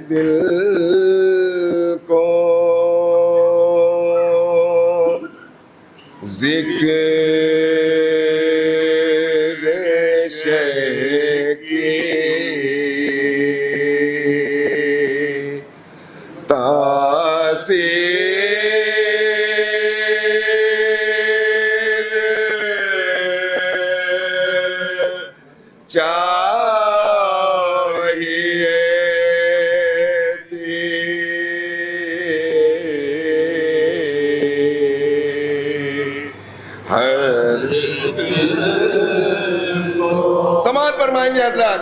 दिल को जिक्र शह की तासीर चाहिए थी। हर समाज फरमाएंगे हजरात।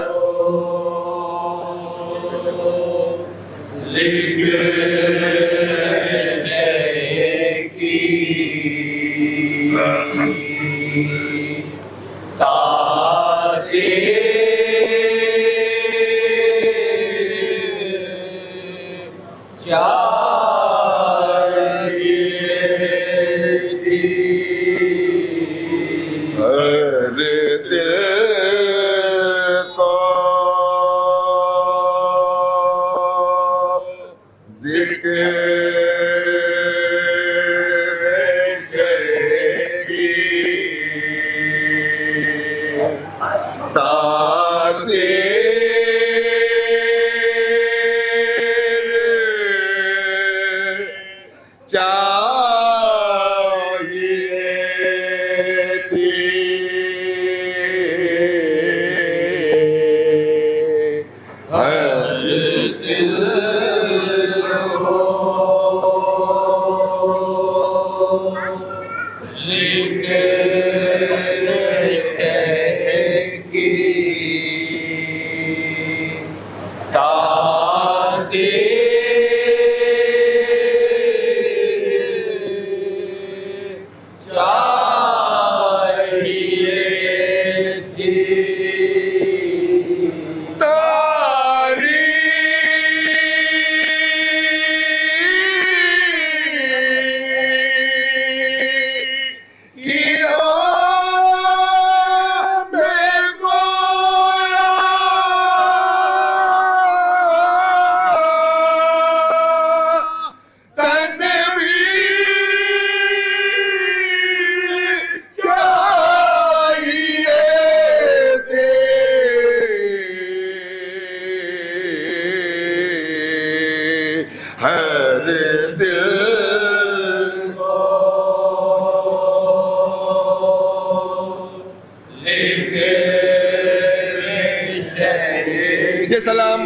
ये सलाम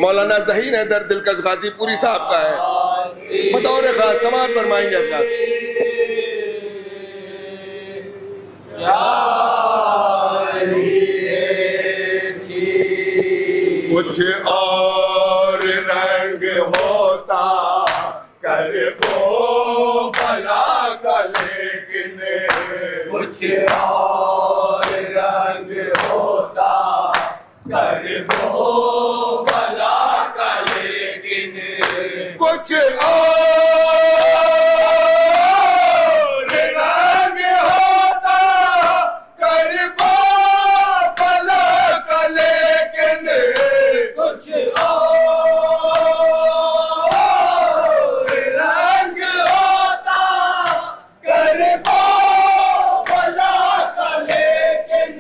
मौलाना ज़हीर हैदर दिलकश गाजीपुरी साहब का है। बतौर खास समाअत फरमाएंगे हजरात। कुछ और रंग होता कर वो भला का, लेकिन कुछ और रंग होता कर वो भला का, लेकिन कुछ और रंग होता कर वो भला का, लेकिन कुछ और रंग होता कर वो भला का, लेकिन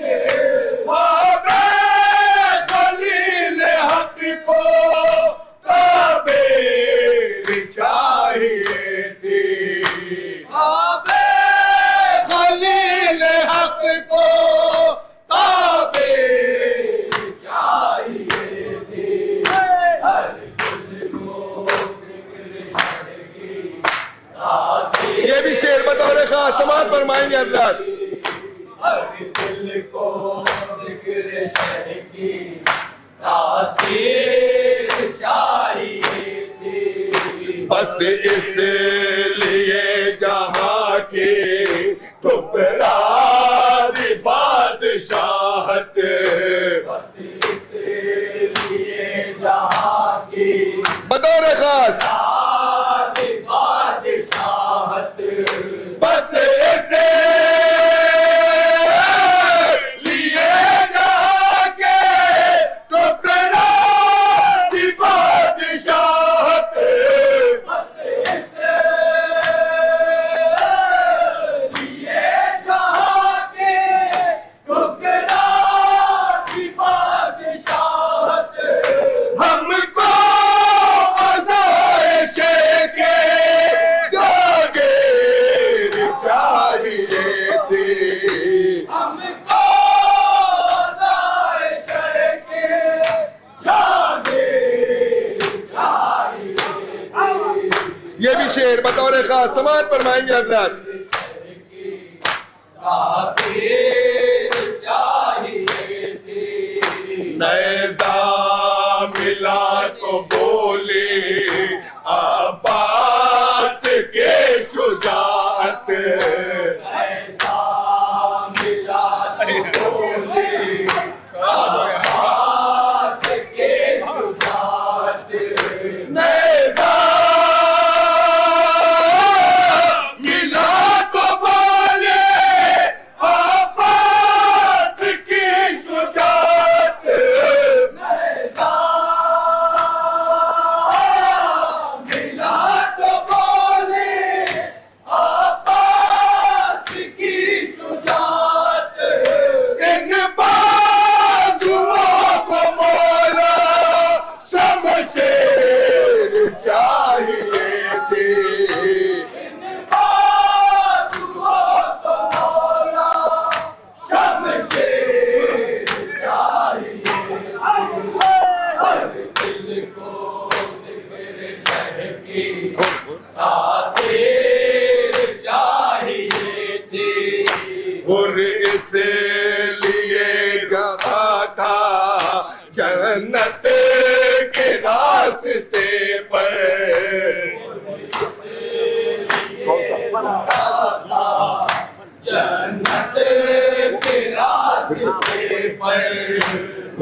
बाबे खलील हक को ताबीर चाहिए थी। बाबे खलील हक को ताबीर चाहिए थी। हर दिल को ये भी शेर बतौर खास समाअत फरमाएंगे हजरात। हर दिल को जिक्र शह की तासीर चाहिए थी। बस इसलिए जहां की ठुकरा दी बादशाहत, बस इसलिए जहां की बतौर खास बादशाहत, बस ऐसे लिए जाके ठुकरा दी बादशाहत। ये भी शेर बतौर खास समाअत फरमाएंगे हजरात। नैज़ा मिला तो बोले अब्बास के शुजाअत, नैज़ा मिला तो बोले अब्बास के शुजाअत, नैज़ा मिला तो बोले अब्बास की शुजाअत, नैज़ा मिला तो बोले अब्बास की शुजाअत, इन बाजुओं को मौला शमशेर चाहिए थी, इन बाजुओं को मौला शमशेर चाहिए थी, हर दिल को ज़िक्र शह की तासीर चाहिए थी, और इसलिए गया था जन्नत के रास्ते पर, जन्नत के रास्ते पर,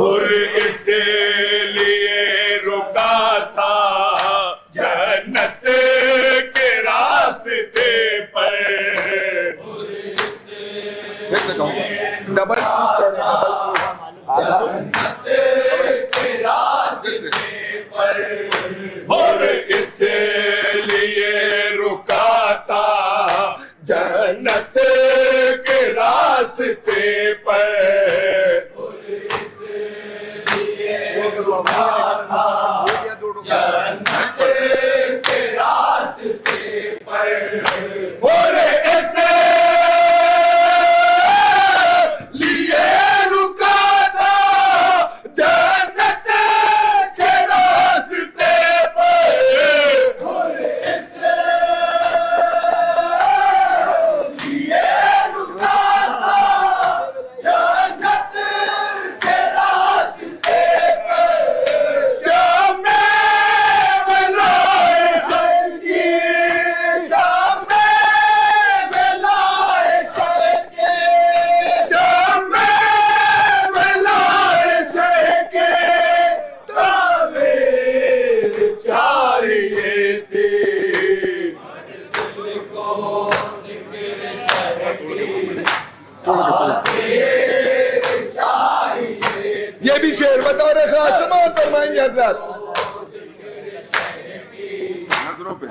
और इसलिए रुका था जन्नत के रास्ते पर, डबल के रास्ते पर, और इसलिए रुका था जन्नत के रास्ते पर, और इसलिए रुका था जन्नत के रास्ते पर, और ऐसे ये भी शेर बतौर खास समाअत फरमाएंगे हजरात। नजरों पे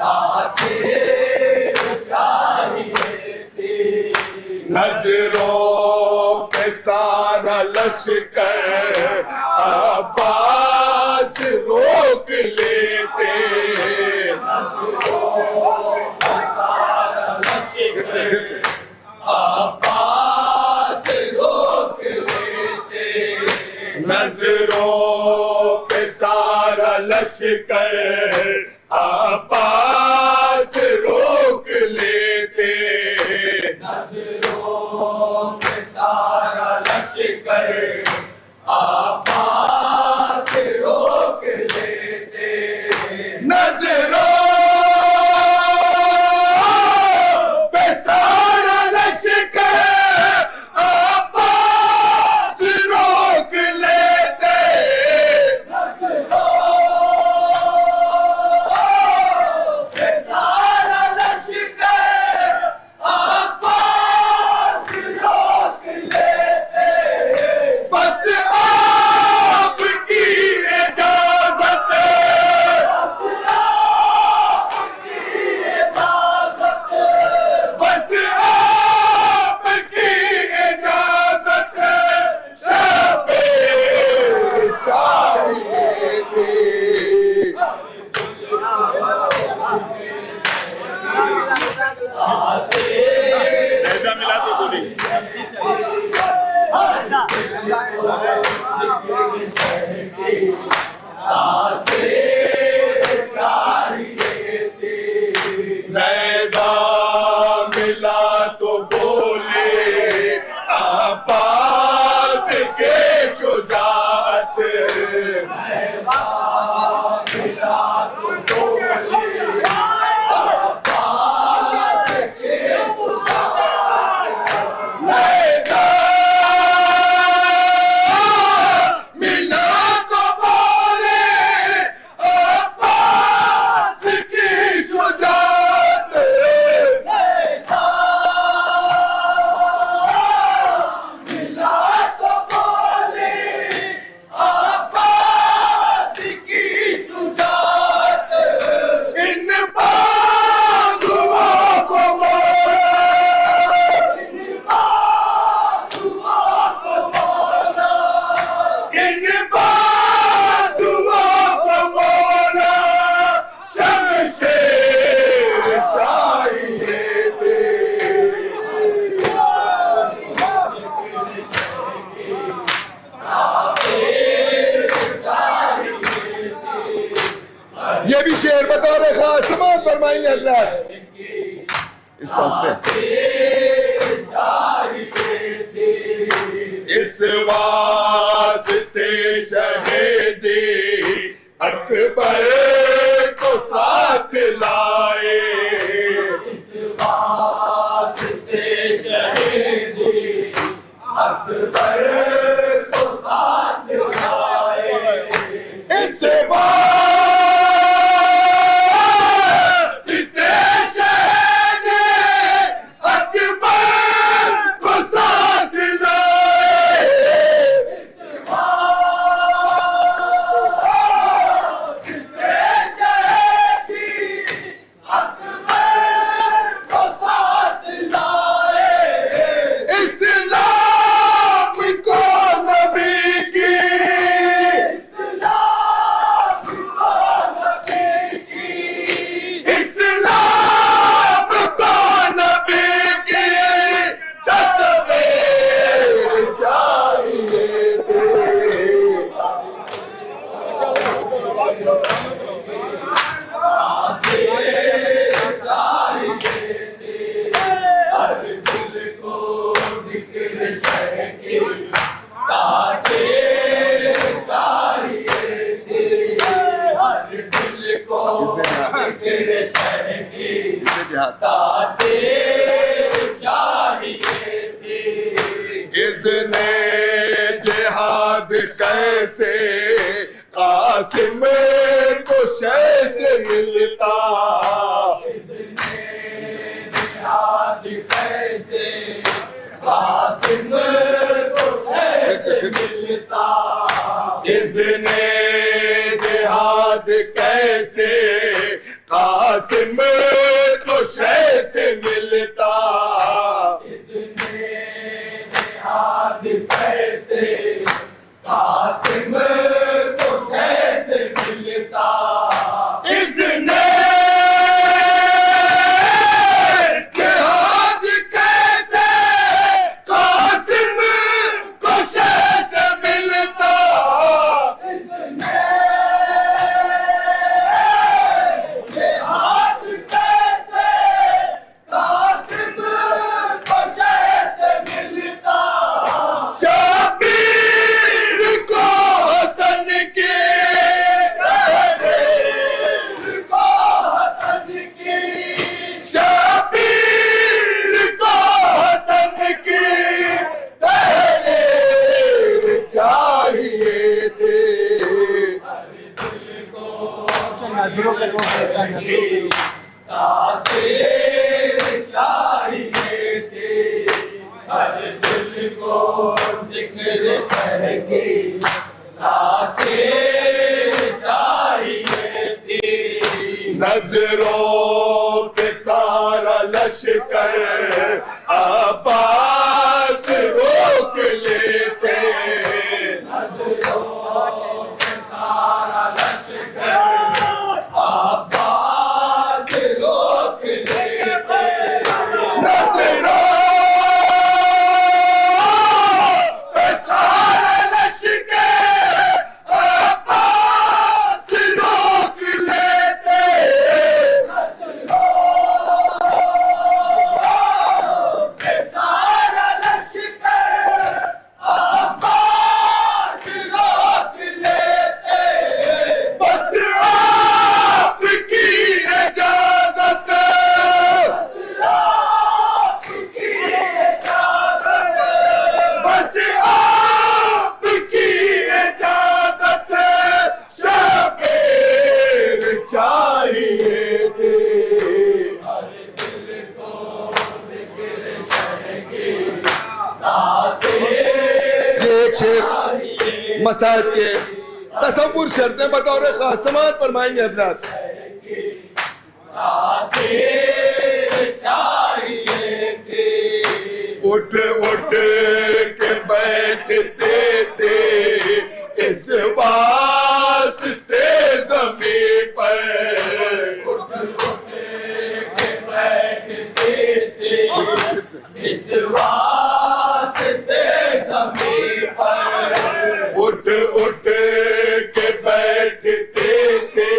नजरों पे सारा लश्कर अब्बास रोक लेते, अब्बास रोक लेते, नजरों पे सारा लश्कर अब्बास रोक लेते, नजरों पे सारा लश्कर अब्बास रोक लेते, नजरों बस ये भी शेर बतौर खास समाअत फरमाएंगे हजरात। इस वास्ते इस वास्ते शहीदी अकबर को साथ लाए, इस वास्ते शहीदी अकबर को साथ लाए, इस इज़्ने जिहाद कैसे कासिम को शैसे मिलता, इज़्ने जिहाद कैसे कासिम को शैसे मिलता, इज़्ने जिहाद कैसे कासिम को शैसे मिलता, कैसे कासिम को कैसे मिलता, इज़्ने जिहाद कैसे कासिम को कैसे मिलता, इज़्ने जिहाद कैसे कासिम को कैसे मिलता, शबीर को हसन के, शबीर को हसन की, शबीर को हसन की तहरीर चाहिए थे, नजरों पे तासीर चाहिए थे, हर दिल को जिक्र शहर की तासीर चाहिए थी, नजरों के सारा लश्कर अब्बास रोक लेते, नजरों के सारा लश्कर अब्बास रोक लेते, नजरों मसाइब के तसव्वुर शर्तें बतौर खास समाअत फरमाएंगे हजरात। उठ उठ के बैठते थे इस वास्ते ज़मीं पर, उठ उठ के बैठते थे इस वास्ते ज़मीं पर, उठ उठ के बैठते थे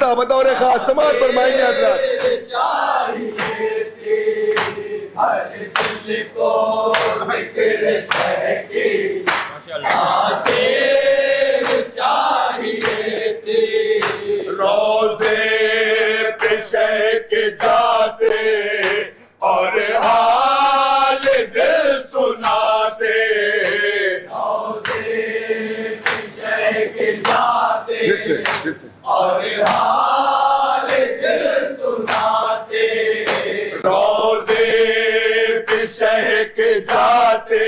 अल्ताफ बतौर खास समाअत फरमाएंगे हजरत। हर दिल को जिक्र शह की तासीर चाहिए थी। रोज़े पे शह के जाते और हाल दिल सुनाते। रोज़े पे शह के जाते फिर से और हाल दिल सुनाते। रोज़े पे शह के जाते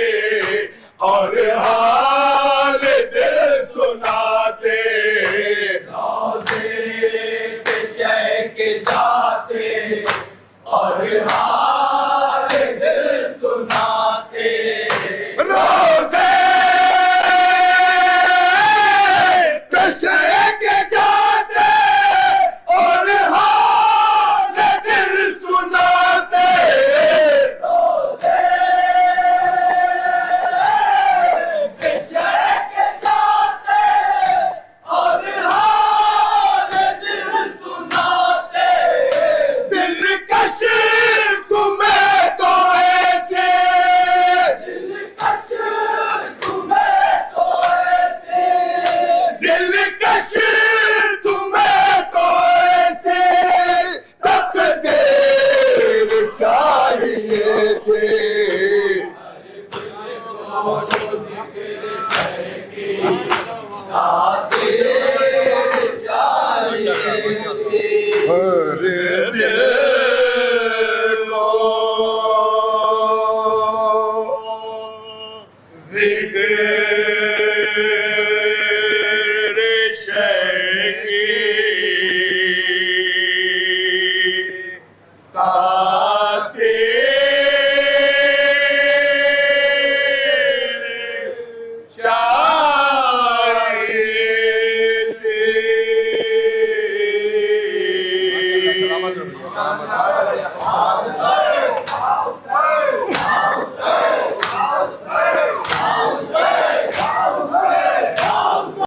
और हाल दिल सुनाते। रोज़े पे शह के जाते और हाल दिल सुनाते। रोज़े पे शह के जाते और हाल दिल सुनाते। रोज़े पे शह के जाते और हाल दिल सुनाते। दिलकश तुम्हें तो ऐसे, दिलकश तुम्हें तो ऐसे, दिलकश तुम्हें तो ऐसे तकदीर चाहिए थे। तासीर चाहिए थी। हर दिल को जिक्र शह की तासीर चाहिए थी।